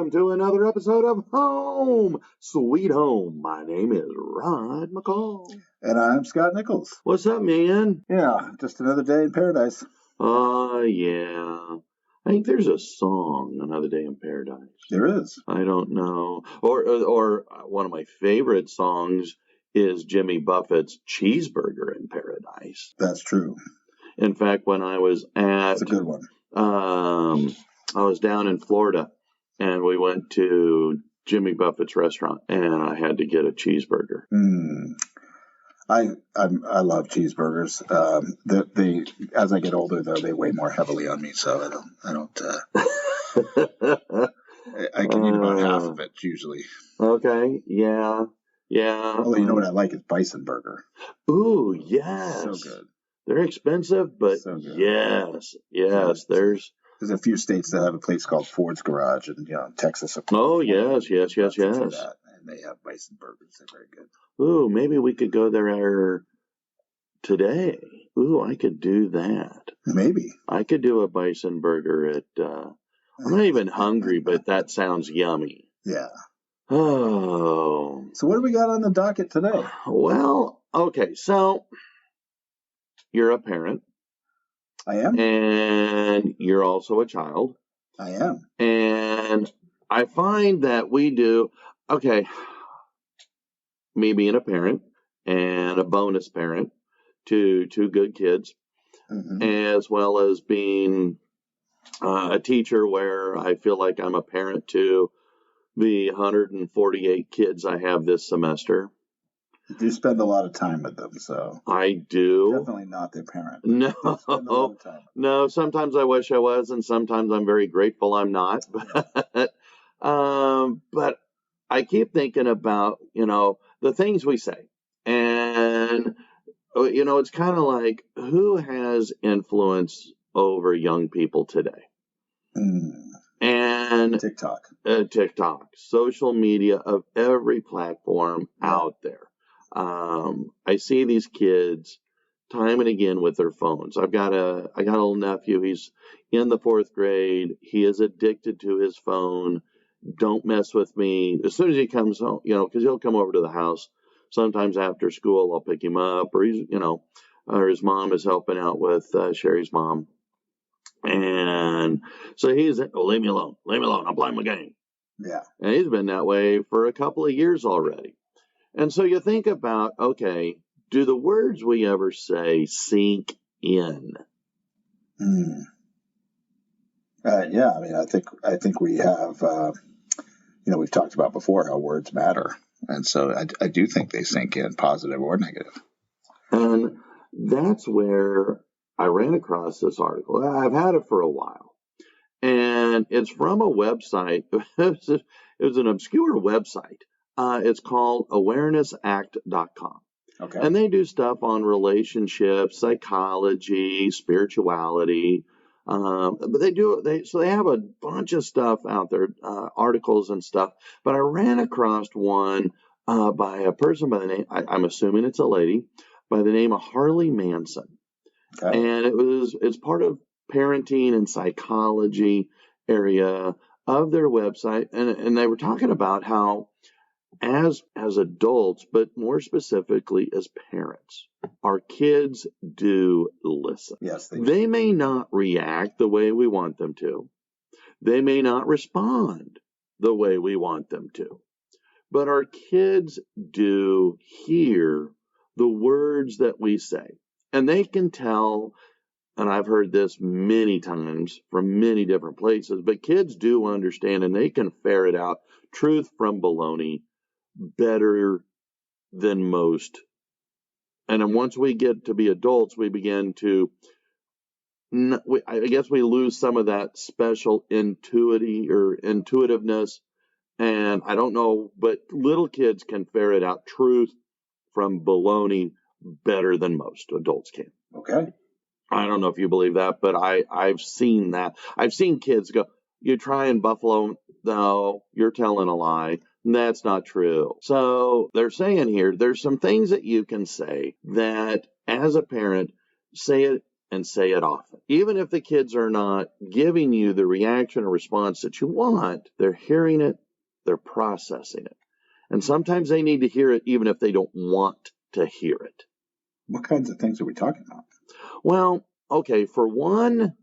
welcome to another episode of Home, Sweet Home. My name is Rod McCall. And I'm Scott Nichols. What's up, man? Yeah, just another day in paradise. Yeah. I think there's a song, Another Day in Paradise. There is. I don't know. Or one of my favorite songs is Jimmy Buffett's Cheeseburger in Paradise. That's true. In fact, when I was That's a good one. I was down in Florida, and we went to Jimmy Buffett's restaurant, and I had to get a cheeseburger. I love cheeseburgers. They as I get older, though, they weigh more heavily on me, so I don't. I can eat about half of it usually. Okay. Yeah. Although you know what I like is bison burger. Ooh, yes. So good. They're expensive, but so good. Yes. There's a few states that have a place called Ford's Garage, and Texas. Oh, yes. And they have bison burgers. They're very good. Ooh, maybe we could go there today. Ooh, I could do that. Maybe. I could do a bison burger at, I'm not even hungry, but that sounds yummy. Yeah. Oh. So what do we got on the docket today? Well, okay, so you're a parent. I am. And you're also a child. I am. And I find that we do, okay, me being a parent and a bonus parent to two good kids, as well as being a teacher where I feel like I'm a parent to the 148 kids I have this semester. You do spend a lot of time with them, so I do. Definitely not their parent. No. Sometimes I wish I was, and sometimes I'm very grateful I'm not. But I keep thinking about the things we say, and it's kind of like, who has influence over young people today? And TikTok, social media of every platform out there. I see these kids time and again with their phones. I got a little nephew. He's in the 4th grade. He is addicted to his phone. Don't mess with me. As soon as he comes home, because he'll come over to the house. Sometimes after school, I'll pick him up, or or his mom is helping out with Sherry's mom. And so he's, leave me alone. I'm playing my game. Yeah. And he's been that way for a couple of years already. And so you think about, okay, do the words we ever say sink in? Yeah, I mean, I think we have, we've talked about before how words matter. And so I do think they sink in, positive or negative. And that's where I ran across this article. I've had it for a while. And it's from a website. It was an obscure website. It's called awarenessact.com. Okay. And they do stuff on relationships, psychology, spirituality. But they have a bunch of stuff out there, articles and stuff. But I ran across one by a person by the name, I'm assuming it's a lady, by the name of Harley Manson. Okay. And it's part of parenting and psychology area of their website. And they were talking about how as adults, but more specifically as parents, our kids do listen. Yes, they may not react the way we want them to. They may not respond the way we want them to. But our kids do hear the words that we say. And they can tell, and I've heard this many times from many different places, but kids do understand, and they can ferret out truth from baloney better than most. And then once we get to be adults, we begin to, I guess we lose some of that special intuitiveness. And I don't know, but little kids can ferret out truth from baloney better than most adults can. Okay. I don't know if you believe that, but I've seen that. I've seen kids go, you try in Buffalo, no, you're telling a lie. That's not true. So they're saying here, there's some things that you can say that as a parent, say it and say it often. Even if the kids are not giving you the reaction or response that you want, they're hearing it, they're processing it. And sometimes they need to hear it even if they don't want to hear it. What kinds of things are we talking about? Well, okay, for one,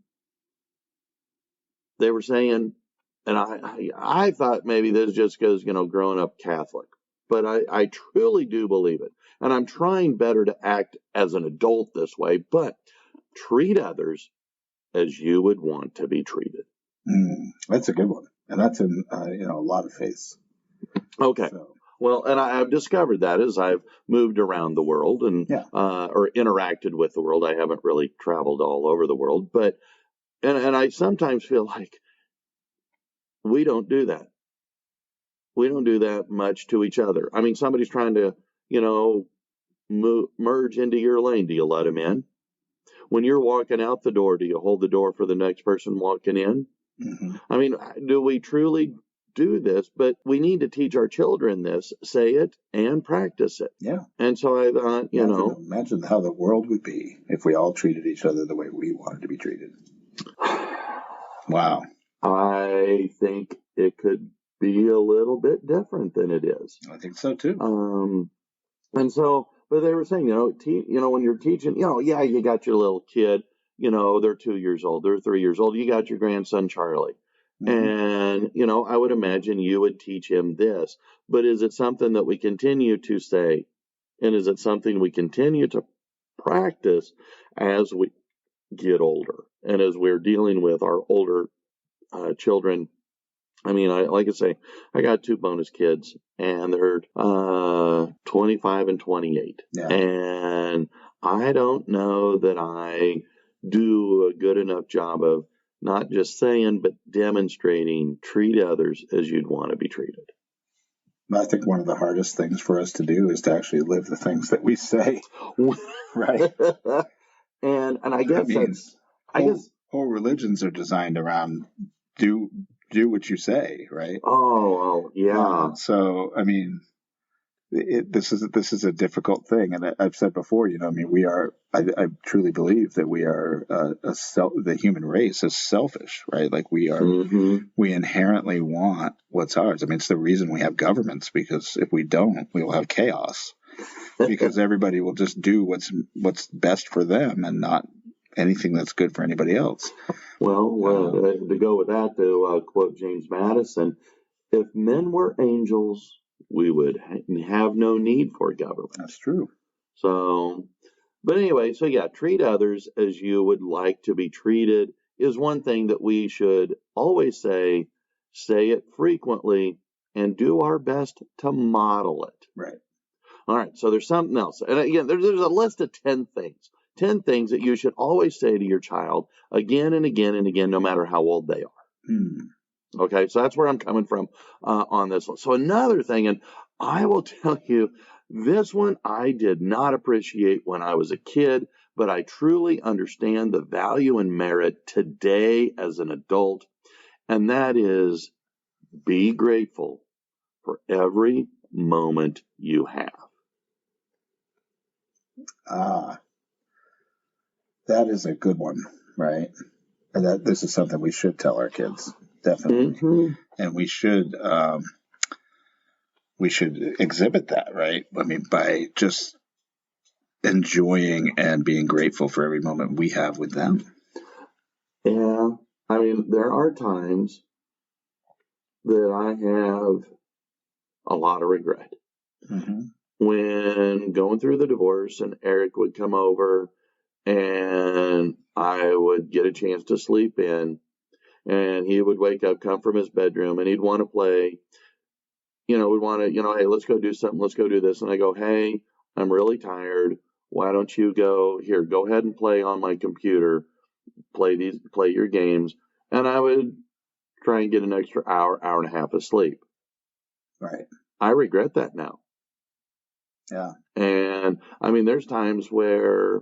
they were saying, and I thought maybe this just goes, growing up Catholic, but I truly do believe it. And I'm trying better to act as an adult this way, but treat others as you would want to be treated. That's a good one. And that's in, a lot of faiths. Okay. So. Well, and I've discovered that as I've moved around the world and or interacted with the world. I haven't really traveled all over the world, but and I sometimes feel like we don't do that. We don't do that much to each other. I mean, somebody's trying to, merge into your lane. Do you let them in? When you're walking out the door, do you hold the door for the next person walking in? Mm-hmm. I mean, do we truly do this? But we need to teach our children this, say it and practice it. Yeah. And so I thought, imagine how the world would be if we all treated each other the way we wanted to be treated. Wow. I think it could be a little bit different than it is. I think so too. And so, but they were saying, when you're teaching, you got your little kid, they're 2 years old, they're 3 years old. You got your grandson, Charlie. Mm-hmm. And, I would imagine you would teach him this, but is it something that we continue to say? And is it something we continue to practice as we get older and as we're dealing with our older children? I mean, like I say, I got 2 bonus kids, and they're 25 and 28. Yeah. And I don't know that I do a good enough job of not just saying, but demonstrating, treat others as you'd want to be treated. I think one of the hardest things for us to do is to actually live the things that we say. Right. and I guess whole religions are designed around do what you say, right? Oh, well, yeah. So, I mean, this is a difficult thing, and I've said before, I truly believe that we are the human race is selfish, right? Like we are, we inherently want what's ours. I mean, it's the reason we have governments, because if we don't, we will have chaos, because everybody will just do what's best for them and not anything that's good for anybody else. Well, to go with that, to quote James Madison, if men were angels, we would have no need for government. That's true. So, but anyway, treat others as you would like to be treated is one thing that we should always say it frequently, and do our best to model it. Right. All right, so there's something else. And again, there's a list of 10 things. 10 things that you should always say to your child again and again and again, no matter how old they are. Okay, so that's where I'm coming from on this one. So another thing, and I will tell you, this one I did not appreciate when I was a kid, but I truly understand the value and merit today as an adult, and that is be grateful for every moment you have. That is a good one, right? And this is something we should tell our kids, definitely. Mm-hmm. And we should exhibit that, right? I mean, by just enjoying and being grateful for every moment we have with them. Yeah, I mean, there are times that I have a lot of regret. Mm-hmm. When going through the divorce, and Eric would come over, and I would get a chance to sleep in, and he would wake up, come from his bedroom, and he'd want to play. We'd want to, hey, let's go do something. Let's go do this. And I go, hey, I'm really tired. Why don't you go ahead and play on my computer, play your games. And I would try and get an extra hour and a half of sleep. Right. I regret that now. Yeah. And I mean, there's times where,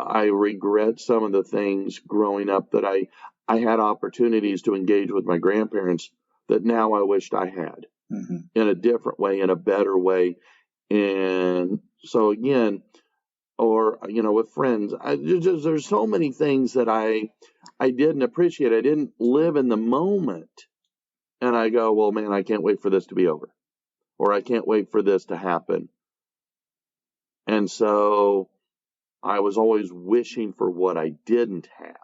I regret some of the things growing up that I had opportunities to engage with my grandparents that now I wished I had in a different way, in a better way. And so again, or with friends. There's so many things that I didn't appreciate. I didn't live in the moment, and I go, well, man, I can't wait for this to be over, or I can't wait for this to happen. And so I was always wishing for what I didn't have,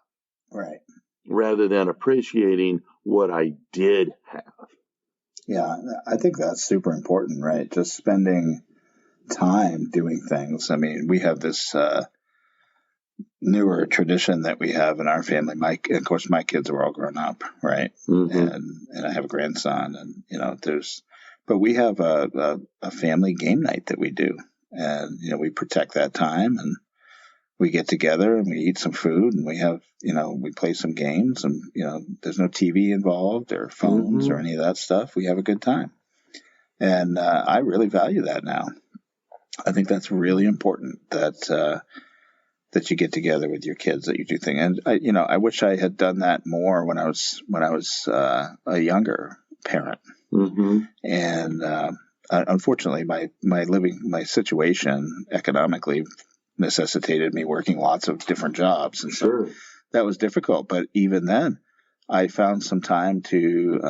Right. rather than appreciating what I did have. Yeah, I think that's super important, right? Just spending time doing things. I mean, we have this newer tradition that we have in our family. Of course, my kids are all grown up, right? And I have a grandson, and but we have a family game night that we do, and we protect that time, and we get together and we eat some food, and we have we play some games, and there's no TV involved or phones or any of that stuff. We have a good time, and I really value that now. I think that's really important that you get together with your kids, that you do things. And I wish I had done that more when I was a younger parent. And unfortunately, my situation economically necessitated me working lots of different jobs, and so that was difficult. But even then, I found some time to,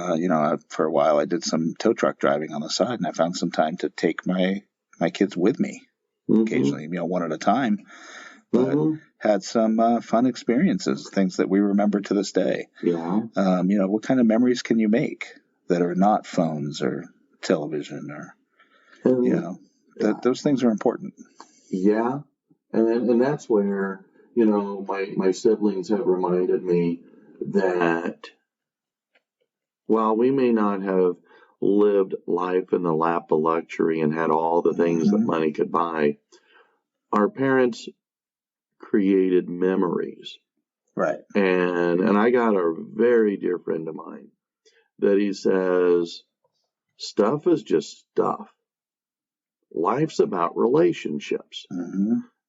for a while I did some tow truck driving on the side, and I found some time to take my kids with me occasionally, one at a time. But had some fun experiences, things that we remember to this day. Yeah. What kind of memories can you make that are not phones or television or, those things are important. Yeah. And that's where, my siblings have reminded me that while we may not have lived life in the lap of luxury and had all the things that money could buy, our parents created memories. Right. And I got a very dear friend of mine that he says, stuff is just stuff. Life's about relationships.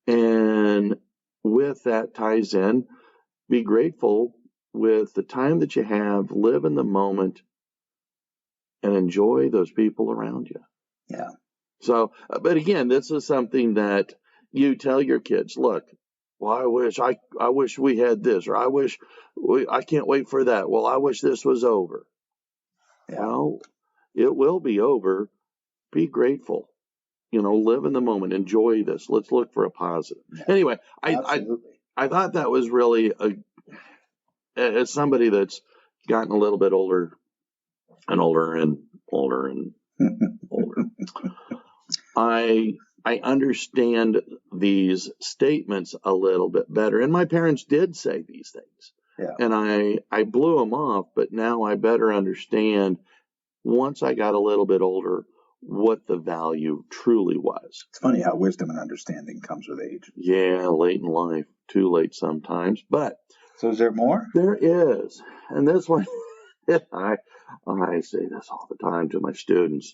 And with that ties in, be grateful with the time that you have, live in the moment, and enjoy those people around you. Yeah. So, but again, this is something that you tell your kids, look, well, I wish we had this, or I can't wait for that. Well, I wish this was over. Yeah. Well, it will be over. Be grateful. Live in the moment. Enjoy this. Let's look for a positive. Yeah. Anyway, I thought that was really as somebody that's gotten a little bit older and older and older and older, I understand these statements a little bit better. And my parents did say these things. Yeah. And I blew them off, but now I better understand, once I got a little bit older, what the value truly was. It's funny how wisdom and understanding comes with age. Yeah, late in life. Too late sometimes. But so is there more? There is. And this one, I say this all the time to my students.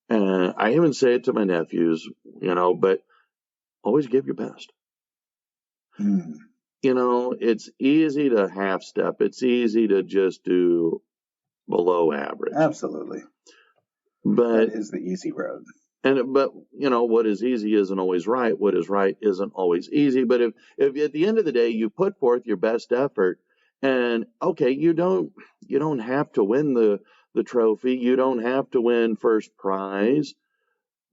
And I even say it to my nephews, but always give your best. It's easy to half step. It's easy to just do below average. Absolutely. But that is the easy road. But what is easy isn't always right. What is right isn't always easy. But if at the end of the day you put forth your best effort, and okay, you don't have to win the trophy, you don't have to win first prize,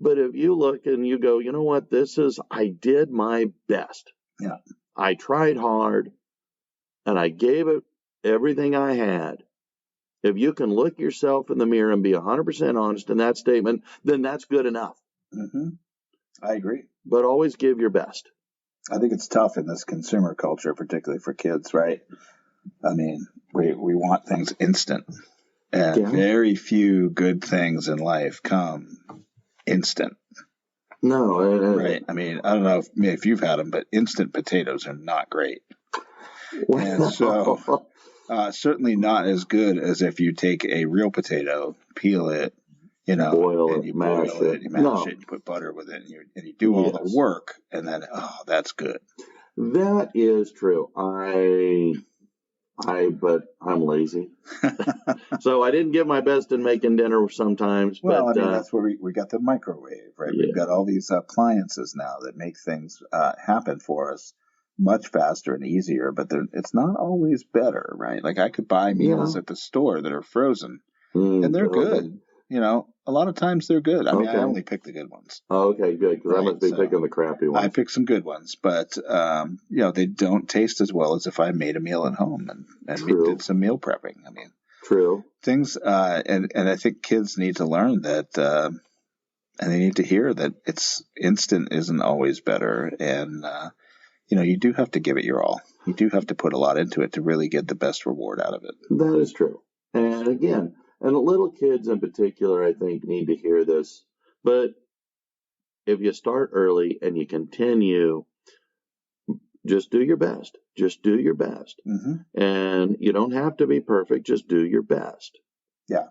but if you look and you go, you know what, I did my best. Yeah. I tried hard, and I gave it everything I had. If you can look yourself in the mirror and be 100% honest in that statement, then that's good enough. I agree. But always give your best. I think it's tough in this consumer culture, particularly for kids, right? I mean, we want things instant. And very few good things in life come instant. No. Right. I mean, I don't know if you've had them, but instant potatoes are not great. And so... certainly not as good as if you take a real potato, peel it, boil and you mash it, and you put butter with it, and you do all the work, and then, that's good. That is true. But I'm lazy. So I didn't give my best in making dinner sometimes. Well, But I mean, that's where we got the microwave, right? We've yeah, got all these appliances now that make things happen for us much faster and easier, but it's not always better, right? Like I could buy meals yeah. at the store that are frozen and they're Okay. good. You know, a lot of times they're good. I mean, I Okay. only pick the good ones, Okay, good, because I right? must be So picking the crappy I ones. pick some good ones, but you know, they don't taste as well as if I made a meal at home and True. did some meal prepping. I mean, True. things, and I think kids need to learn that, and they need to hear that it's instant isn't always better, and you know, you do have to give it your all. You do have to put a lot into it to really get the best reward out of it. That is true. And again, and little kids in particular, I think, need to hear this. But if you start early and you continue, just do your best. Just do your best. Mm-hmm. And you don't have to be perfect, just do your best. Yeah.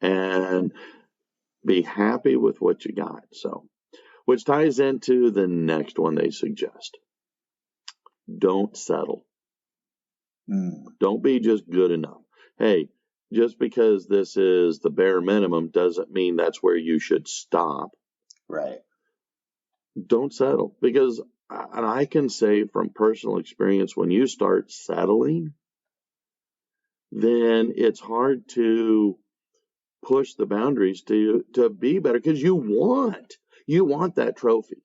And be happy with what you got. So, which ties into the next one they suggest. Don't settle. Don't be just good enough. Hey, just because this is the bare minimum doesn't mean that's where you should stop. Right. Don't settle, because, and I can say from personal experience, when you start settling, then it's hard to push the boundaries to be better, because you want that trophy.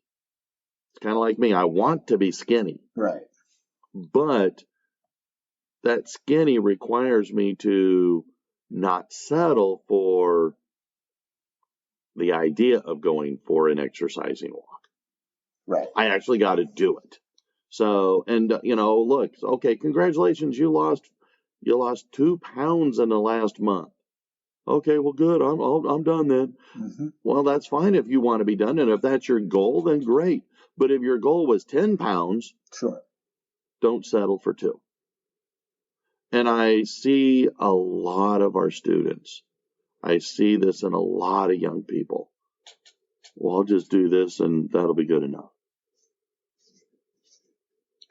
It's kind of like me. I want to be skinny, Right. but that skinny requires me to not settle for the idea of going for an exercising walk. Right. I actually got to do it. So, and look, okay, congratulations, you lost 2 pounds in the last month. Okay, well, good. I'm done then. Mm-hmm. Well, that's fine if you want to be done, and if that's your goal, then great. But if your goal was 10 pounds, sure, don't settle for 2. And I see a lot of our students. I see this in a lot of young people. Well, I'll just do this and that'll be good enough.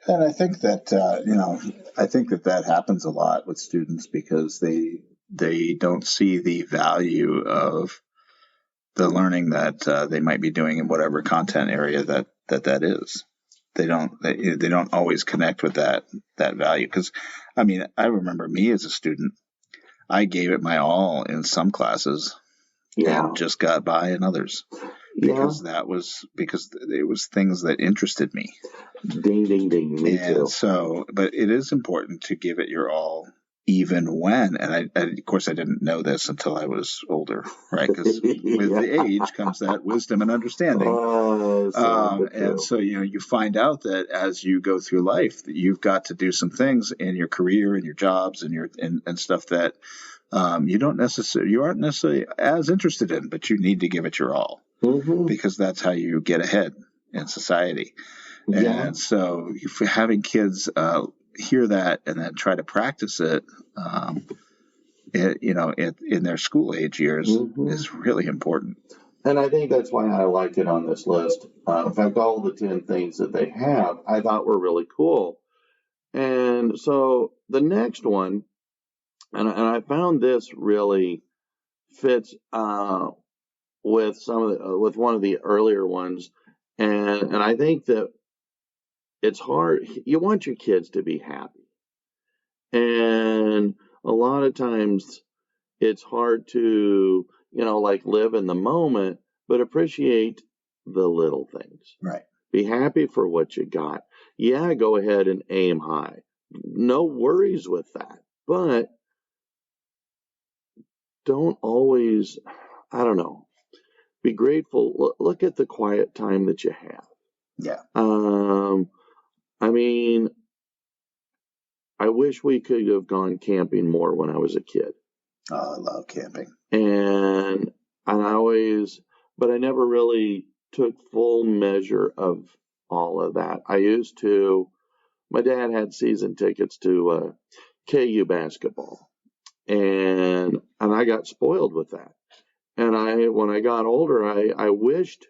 And I think that that happens a lot with students because they don't see the value of the learning that they might be doing in whatever content area that is. They don't always connect with that value, because I mean, I remember me as a student, I gave it my all in some classes and just got by in others, because because it was things that interested me. Ding, ding, ding. Me too. So, but it is important to give it your all, even when, and I of course, I didn't know this until I was older, right? Because with the age comes that wisdom and understanding. And so, you find out that as you go through life, that you've got to do some things in your career and your jobs and stuff that you aren't necessarily as interested in, but you need to give it your all, because that's how you get ahead in society. Yeah. And so having kids hear that and then try to practice it, in their school age years is really important. And I think that's why I like it on this list. In fact, all the 10 things that they have, I thought were really cool. And so the next one, and I found this really fits with with one of the earlier ones, and I think that it's hard. You want your kids to be happy, and a lot of times it's hard to like live in the moment, but appreciate the little things. Right. Be happy for what you got. Yeah, go ahead and aim high. No worries with that. But don't always, I don't know, be grateful. Look at the quiet time that you have. Yeah. I mean, I wish we could have gone camping more when I was a kid. Oh, I love camping. And but I never really took full measure of all of that. My dad had season tickets to KU basketball, and I got spoiled with that. And when I got older, I wished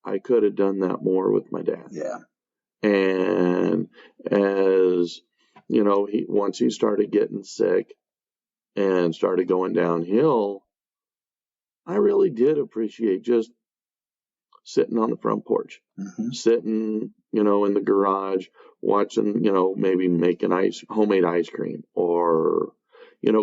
I could have done that more with my dad. Yeah. And as once he started getting sick and started going downhill, I really did appreciate just sitting on the front porch, sitting, in the garage, watching, maybe making homemade ice cream or,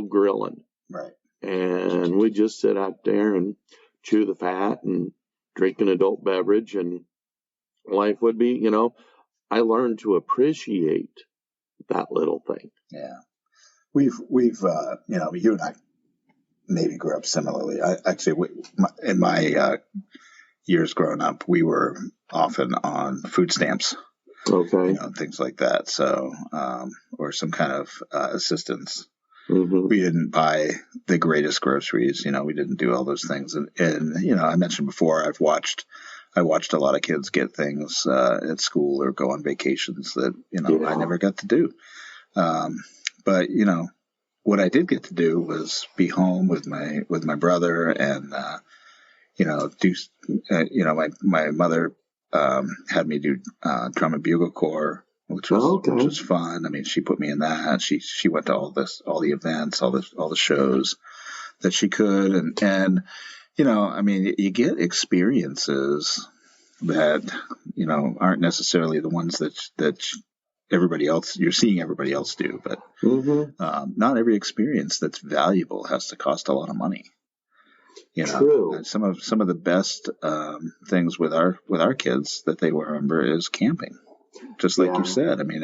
grilling. Right. And we just sit out there and chew the fat and drink an adult beverage, and life would be, I learned to appreciate that little thing. Yeah. We've you and I maybe grew up similarly. In my years growing up, we were often on food stamps, Okay. things like that. So, or some kind of assistance. Mm-hmm. We didn't buy the greatest groceries. We didn't do all those things. And I mentioned before, I watched a lot of kids get things at school or go on vacations that, I never got to do. But, what I did get to do was be home with my brother and, do, my mother had me do drum and bugle corps, which was fun. I mean, she put me in that. She went to all the events, all the shows that she could, and I mean, you get experiences that aren't necessarily the ones that everybody else you're seeing everybody else do, but not every experience that's valuable has to cost a lot of money. True. Some of the best things with our kids that they will remember is camping. Just like you said, I mean,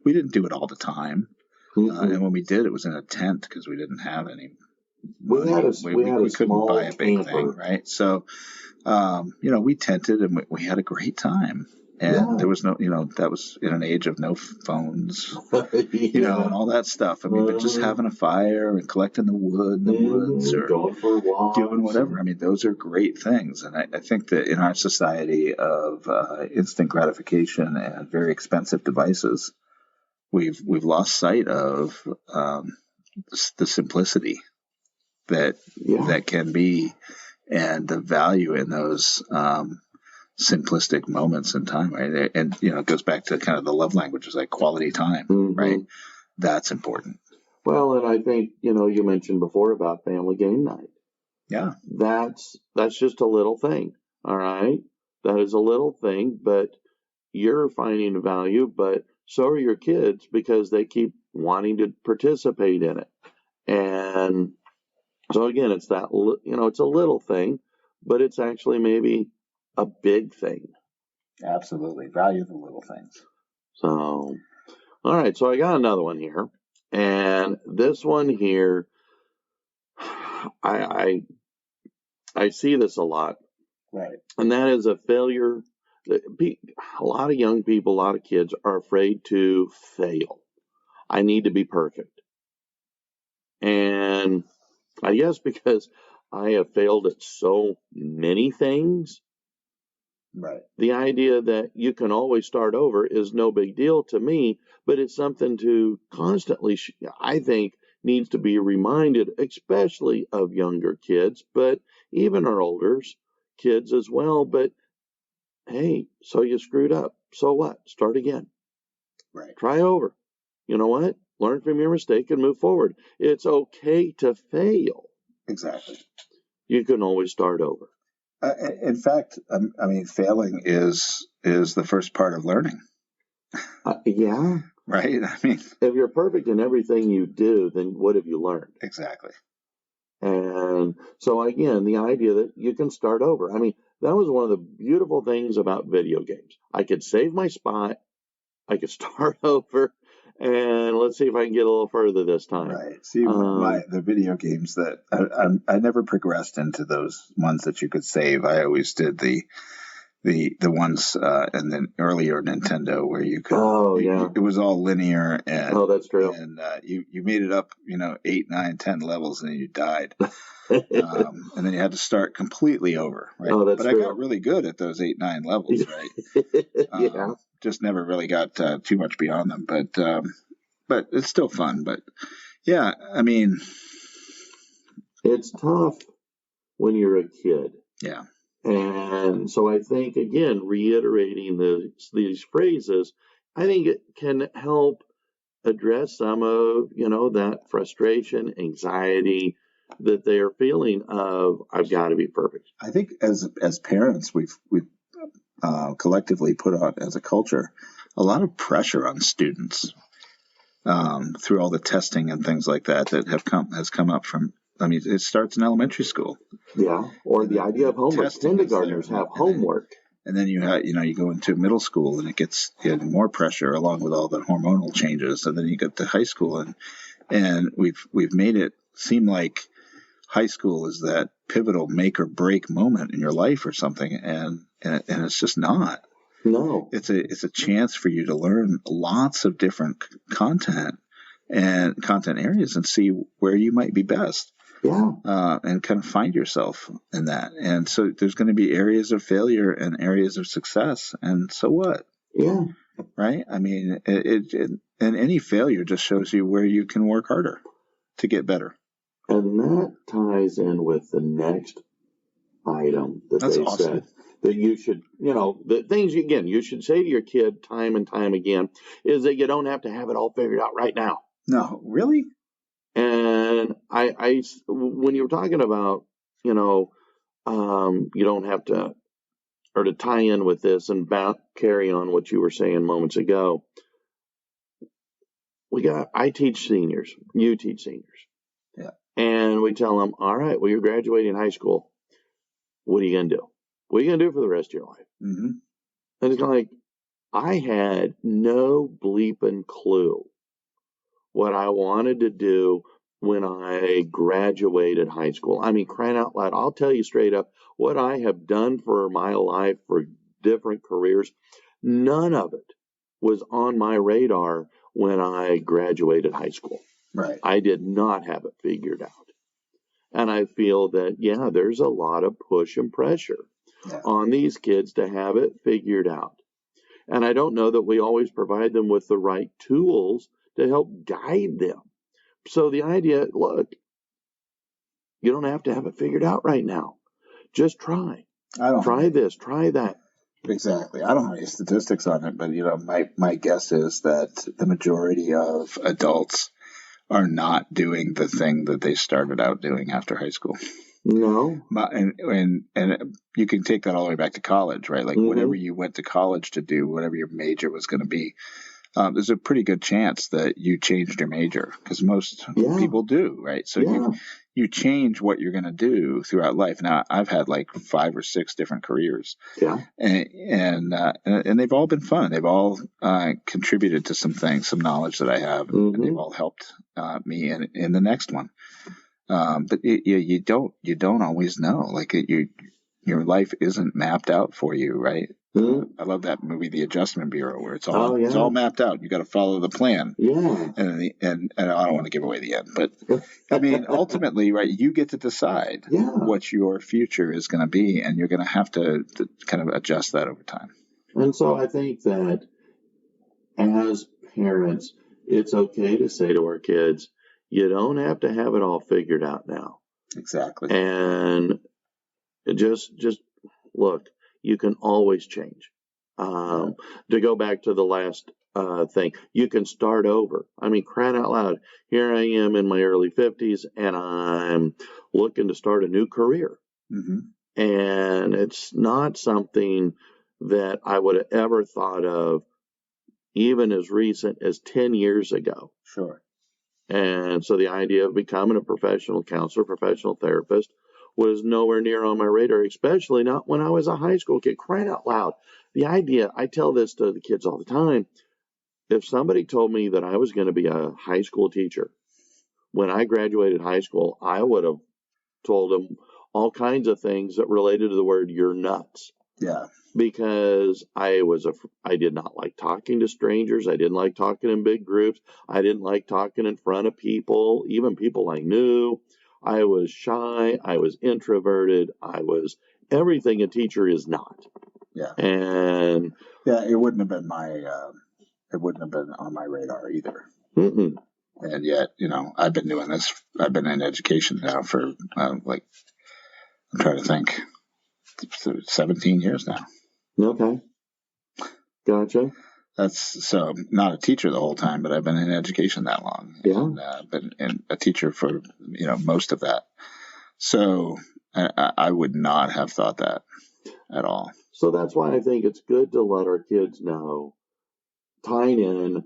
we didn't do it all the time, and when we did, it was in a tent because we didn't have any money. We couldn't buy a big thing, right? So, we tented and we had a great time. And there was no, that was in an age of no phones, and all that stuff. I mean, but just having a fire and collecting the wood in the woods or going for walks, doing whatever. I mean, those are great things. And I think that in our society of instant gratification and very expensive devices, we've lost sight of the simplicity that can be and the value in those simplistic moments in time, right? And it goes back to kind of the love languages, like quality time, right? That's important. Well, and I think you mentioned before about family game night. Yeah, that's just a little thing. All right, that is a little thing, but you're finding value, but so are your kids because they keep wanting to participate in it. And so again, it's that it's a little thing, but it's actually maybe a big thing. Absolutely. Value the little things. So, all right. So I got another one here. And this one here, I see this a lot. Right. And that is a failure. A lot of young people, a lot of kids are afraid to fail. I need to be perfect. And I guess because I have failed at so many things, right, the idea that you can always start over is no big deal to me, but it's something to constantly, I think, needs to be reminded, especially of younger kids, but even our older kids as well. But hey, so you screwed up. So what? Start again. Right. Try over. You know what? Learn from your mistake and move forward. It's okay to fail. Exactly. You can always start over. In fact, I mean, failing is the first part of learning. Yeah. Right? I mean, if you're perfect in everything you do, then what have you learned? Exactly. And so, again, the idea that you can start over. I mean, that was one of the beautiful things about video games. I could save my spot. I could start over. And let's see if I can get a little further this time. Right. See, the video games that I never progressed into those ones that you could save. I always did the ones and then earlier Nintendo where you could. Oh yeah. It was all linear and. That's true. And you made it up, 8, 9, 10 levels, and then you died. And then you had to start completely over. Right. Oh, that's true. But I got really good at those 8, 9 levels. Right. Yeah. Just never really got too much beyond them, but it's still fun. But yeah, I mean, it's tough when you're a kid. Yeah. And so I think, again, reiterating these phrases, I think it can help address some of, that frustration, anxiety that they are feeling of, I've got to be perfect. I think as parents, we've collectively put on, as a culture, a lot of pressure on students through all the testing and things like that has come up from. I mean, it starts in elementary school. Yeah, or the idea of homework. Kindergartners have homework. And then you go into middle school and it gets more pressure along with all the hormonal changes. And then you get to high school and we've made it seem like high school is that pivotal make or break moment in your life or something. And it's just not. No. It's a chance for you to learn lots of different content and content areas and see where you might be best. Yeah. And kind of find yourself in that. And so there's going to be areas of failure and areas of success. And so what? Yeah. Right? I mean, and any failure just shows you where you can work harder to get better. And that ties in with the next item that That's they awesome. said that you should, the things, again, you should say to your kid time and time again is that you don't have to have it all figured out right now. No, really? And I when you were talking about, you don't have to, or to tie in with this and carry on what you were saying moments ago, I teach seniors, you teach seniors. Yeah. And we tell them, all right, well, you're graduating high school. What are you going to do? What are you going to do for the rest of your life? Mm-hmm. And it's like, I had no bleeping clue what I wanted to do when I graduated high school. I mean, crying out loud, I'll tell you straight up what I have done for my life for different careers. None of it was on my radar when I graduated high school. Right. I did not have it figured out. And I feel that, there's a lot of push and pressure on these kids to have it figured out. And I don't know that we always provide them with the right tools to help guide them. So the idea, look, you don't have to have it figured out right now. Just try. Try this, try that. Exactly. I don't have any statistics on it, but my guess is that the majority of adults are not doing the thing that they started out doing after high school. No. And you can take that all the way back to college, right? Like whatever you went to college to do, whatever your major was going to be, there's a pretty good chance that you changed your major because most people do, right? So you change what you're going to do throughout life. Now, I've had like 5 or 6 different careers, and they've all been fun. They've all contributed to some things, some knowledge that I have, and they've all helped me in the next one. But you don't always know. Like your life isn't mapped out for you, right? I love that movie, The Adjustment Bureau, where it's all mapped out. You got to follow the plan. Yeah. And I don't want to give away the end, but I mean, ultimately, right? You get to decide what your future is going to be, and you're going to have to kind of adjust that over time. And so I think that as parents, it's okay to say to our kids, you don't have to have it all figured out now. Exactly. And just look, you can always change. To go back to the last thing, you can start over. I mean, crying out loud, here I am in my early 50s, and I'm looking to start a new career. Mm-hmm. And it's not something that I would have ever thought of even as recent as 10 years ago. Sure. And so the idea of becoming a professional counselor, professional therapist, was nowhere near on my radar, especially not when I was a high school kid. Crying out loud. The idea, I tell this to the kids all the time, if somebody told me that I was going to be a high school teacher when I graduated high school, I would have told them all kinds of things that related to the word "you're nuts." Yeah. Because I did not like talking to strangers. I didn't like talking in big groups. I didn't like talking in front of people, even people I knew. I was shy. I was introverted. I was everything a teacher is not. Yeah. And it wouldn't have been it wouldn't have been on my radar either. Mm-mm. And yet, I've been doing this. I've been in education now for I'm trying to think, 17 years now. Okay. Gotcha. That's so I'm not a teacher the whole time, but I've been in education that long, Yeah. and been a teacher for most of that. So I would not have thought that at all. So that's why I think it's good to let our kids know, tying in,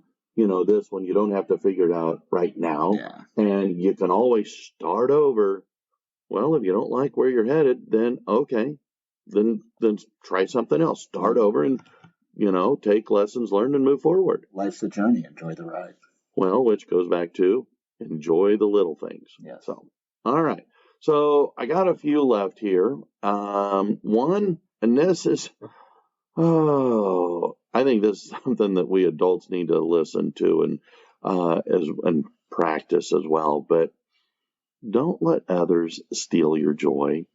this one, you don't have to figure it out right now. Yeah. And you can always start over. Well, if you don't like where you're headed, then okay, then try something else. Start over and, take lessons learned and move forward. Life's a journey. Enjoy the ride. Well, which goes back to enjoy the little things. Yes. So, all right. So I got a few left here. One, and this is, I think this is something that we adults need to listen to and practice as well. But don't let others steal your joy.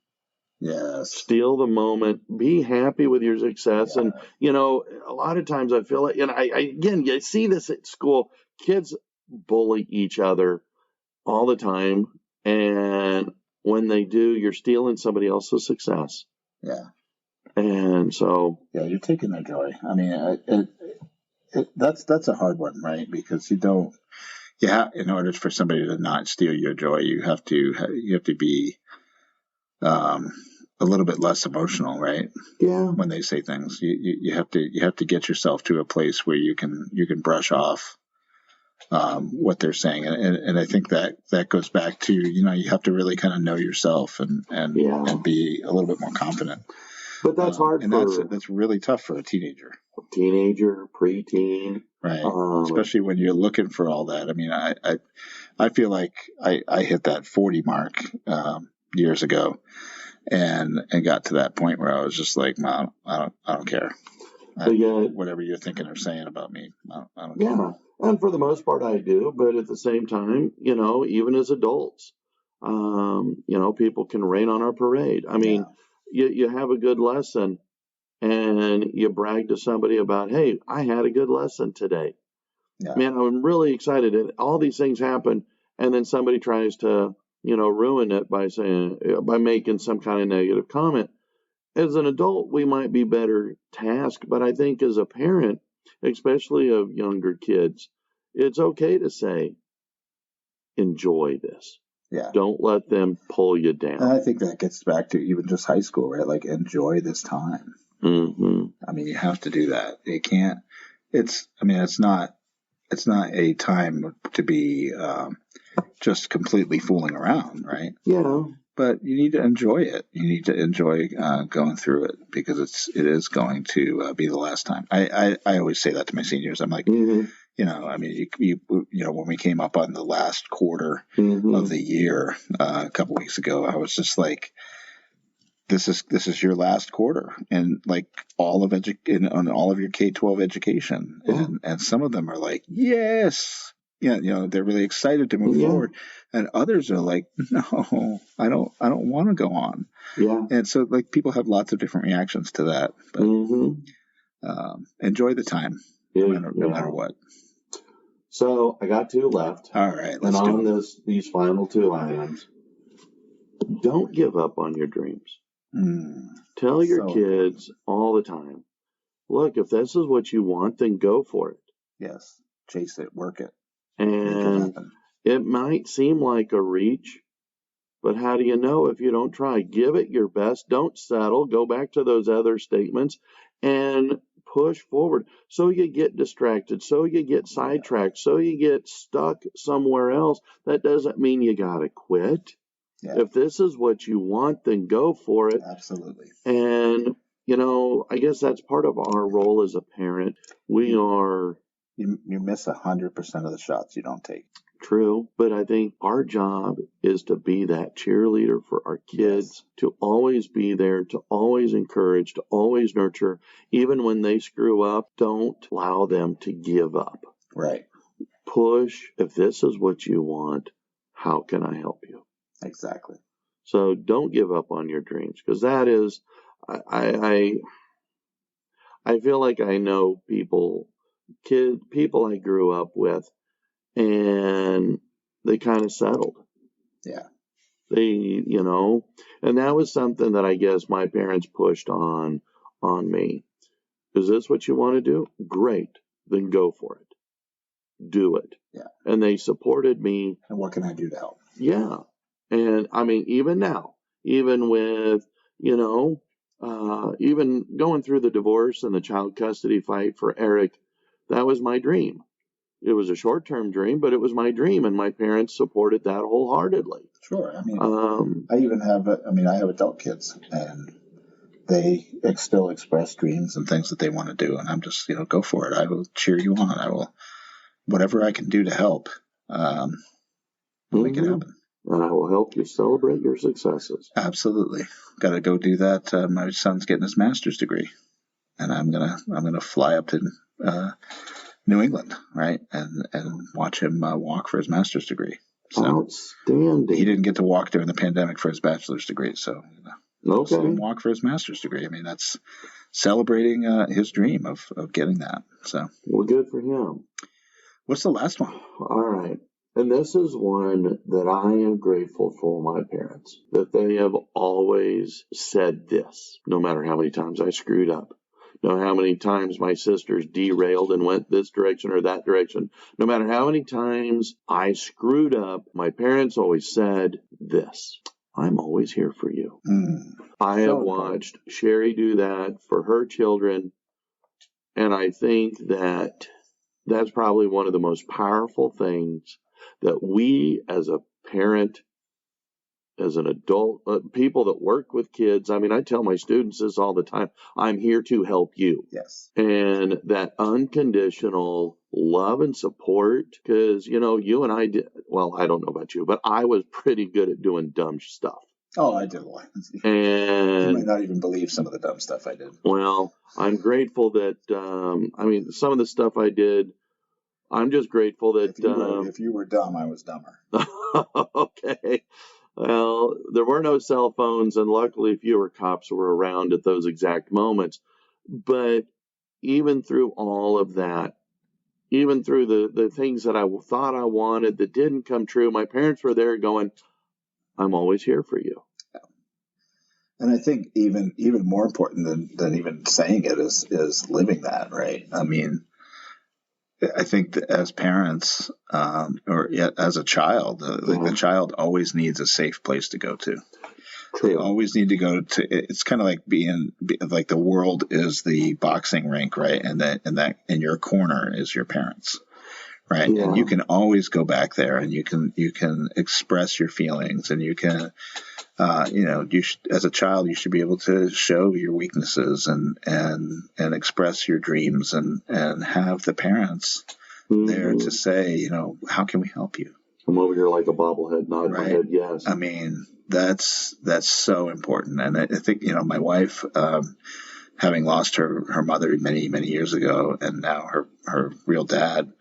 Yes. Steal the moment. Be happy with your success. Yeah. And, a lot of times I feel like, again, you see this at school. Kids bully each other all the time. And when they do, you're stealing somebody else's success. Yeah. And so. Yeah, you're taking their joy. I mean, that's a hard one, right? Because you don't. Yeah, in order for somebody to not steal your joy, you have to be a little bit less emotional, right? Yeah. When they say things, you have to get yourself to a place where you can brush off what they're saying, and I think that goes back to you have to really kind of know yourself and be a little bit more confident. But that's hard, and that's really tough for a teenager, preteen, right? Especially when you're looking for all that. I mean, I feel like I hit that 40 mark years ago, and got to that point where I was just like, "Mom, I don't care. Whatever you're thinking or saying about me, I don't care." Yeah, and for the most part, I do. But at the same time, even as adults, people can rain on our parade. I mean, you have a good lesson, and you brag to somebody about, "Hey, I had a good lesson today. Yeah. Man, I'm really excited." And all these things happen, and then somebody tries to, ruin it by making some kind of negative comment. As an adult, we might be better tasked, but I think as a parent, especially of younger kids, it's okay to say, enjoy this. Yeah. Don't let them pull you down. And I think that gets back to even just high school, right? Like, enjoy this time. Mm-hmm. I mean, you have to do that. You can't. It's not a time to be just completely fooling around, right? Yeah. But you need to enjoy it. You need to enjoy going through it, because it is going to be the last time. I always say that to my seniors. I'm like, mm-hmm. I mean, when we came up on the last quarter mm-hmm. of the year a couple weeks ago, I was just like, this is your last quarter, and like all of on all of your K-12 education, and some of them are like, yes. Yeah, they're really excited to move forward, and others are like, no, I don't want to go on. Yeah. And so, like, people have lots of different reactions to that, but enjoy the time, no matter what. So I got 2 left. All right, let's do it. And on these final 2 items, don't give up on your dreams. Tell your kids all the time, look, if this is what you want, then go for it. Yes, chase it, work it. And it might seem like a reach, but how do you know if you don't try? Give it your best. Don't settle. Go back to those other statements and push forward. So you get distracted, so you get sidetracked, so you get stuck somewhere else. That doesn't mean you got to quit. Yeah. If this is what you want, then go for it. Absolutely. And, I guess that's part of our role as a parent. We are... You miss 100% of the shots you don't take. True, but I think our job is to be that cheerleader for our kids, to always be there, to always encourage, to always nurture. Even when they screw up, don't allow them to give up. Right. Push. If this is what you want, how can I help you? Exactly. So don't give up on your dreams, because that is, I feel like I know people I grew up with, and they kind of settled. Yeah. They, and that was something that I guess my parents pushed on me. Is this what you want to do? Great. then go for it. Do it. Yeah. And they supported me. And what can I do to help? Yeah. And I mean, even now, even with, even going through the divorce and the child custody fight for Eric, that was my dream. It was a short-term dream, but it was my dream, and my parents supported that wholeheartedly. Sure. I mean, I have adult kids, and they still express dreams and things that they want to do, and I'm just, go for it. I will cheer you on. I will, whatever I can do to help, we'll make it happen. And I will help you celebrate your successes. Absolutely. Got to go do that. My son's getting his master's degree, and I'm gonna fly up to New England, right, and watch him walk for his master's degree. So outstanding. He didn't get to walk during the pandemic for his bachelor's degree, so see him walk for his master's degree. I mean, that's celebrating his dream of getting that. So, well, good for him. What's the last one? All right. And this is one that I am grateful for my parents, that they have always said this, no matter how many times I screwed up, no matter how many times my sisters derailed and went this direction or that direction, no matter how many times I screwed up, my parents always said this: I'm always here for you. I have watched Sherry do that for her children, and I think that that's probably one of the most powerful things that we as a parent, as an adult, people that work with kids, I mean, I tell my students this all the time: I'm here to help you. Yes. And that unconditional love and support, because, you and I did, well, I don't know about you, but I was pretty good at doing dumb stuff. Oh, I did a lot. And you might not even believe some of the dumb stuff I did. Well, I'm grateful that, some of the stuff I did, I'm just grateful that... If you were dumb, I was dumber. Okay. Well, there were no cell phones, and luckily fewer cops were around at those exact moments. But even through all of that, even through the things that I thought I wanted that didn't come true, my parents were there going, I'm always here for you. And I think even more important than even saying it is living that, right? I mean, I think that as parents, or as a child, the child always needs a safe place to go to. True. They always need to go to. It's kind of like being like the world is the boxing rink, right? And in your corner is your parents, right? Yeah. And you can always go back there, and you can express your feelings, and you can. As a child, you should be able to show your weaknesses and express your dreams and have the parents there to say, how can we help you? I'm over here like a bobblehead, nodding my head, yes. I mean, that's so important. And I think, my wife, having lost her mother many, many years ago, and now her real dad,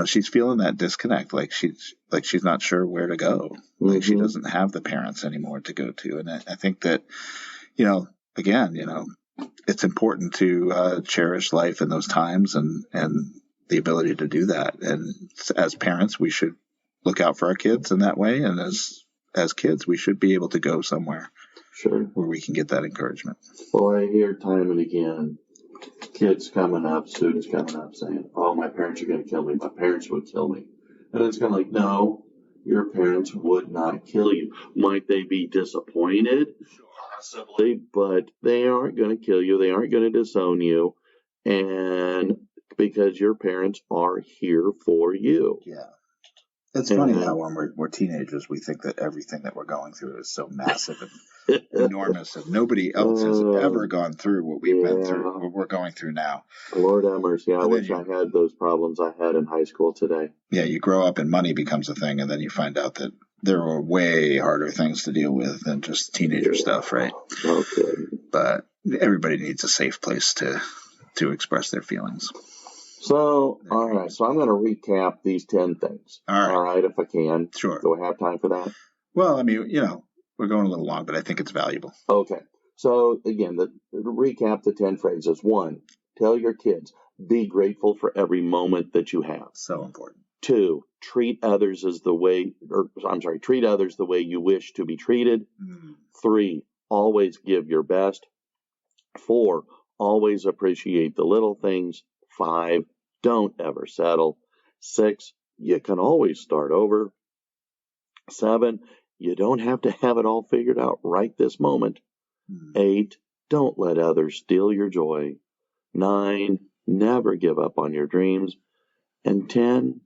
she's feeling that disconnect, like she's not sure where to go. Like she doesn't have the parents anymore to go to. And I think that, again, it's important to cherish life in those times and the ability to do that. And as parents, we should look out for our kids in that way. And as kids, we should be able to go somewhere where we can get that encouragement. Well, I hear time and again, kids coming up, students coming up saying, oh, my parents are going to kill me. My parents would kill me. And it's kind of like, no, your parents would not kill you. Might they be disappointed? Possibly, but they aren't going to kill you. They aren't going to disown you. And because your parents are here for you. Yeah. It's funny how when we're teenagers, we think that everything that we're going through is so massive and enormous, and nobody else has ever gone through what we've been through, what we're going through now. Lord have mercy. I wish I had those problems I had in high school today. Yeah, you grow up and money becomes a thing, and then you find out that there are way harder things to deal with than just teenager stuff, right? Okay. But everybody needs a safe place to express their feelings. So, all right. So I'm going to recap these 10 things. All right, if I can. Sure. Do I have time for that? Well, I mean, we're going a little long, but I think it's valuable. Okay. So, again, recap the 10 phrases. 1, tell your kids, be grateful for every moment that you have. So important. 2, treat others the way you wish to be treated. 3, always give your best. 4, always appreciate the little things. 5, don't ever settle. 6, you can always start over. 7, you don't have to have it all figured out right this moment. 8, don't let others steal your joy. 9, never give up on your dreams. And 10,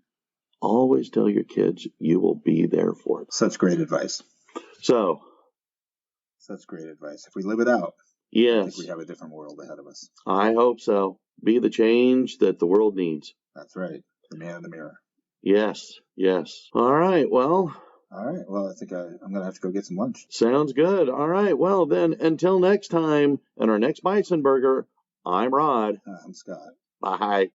always tell your kids you will be there for them. Such great advice. Such great advice. If we live it out, yes, I think we have a different world ahead of us. I hope so. Be the change that the world needs. That's right. The man in the mirror. Yes, yes. All right, well, I think I'm going to have to go get some lunch. Sounds good. All right, well, then, until next time, and our next Bison Burger, I'm Rod. I'm Scott. Bye.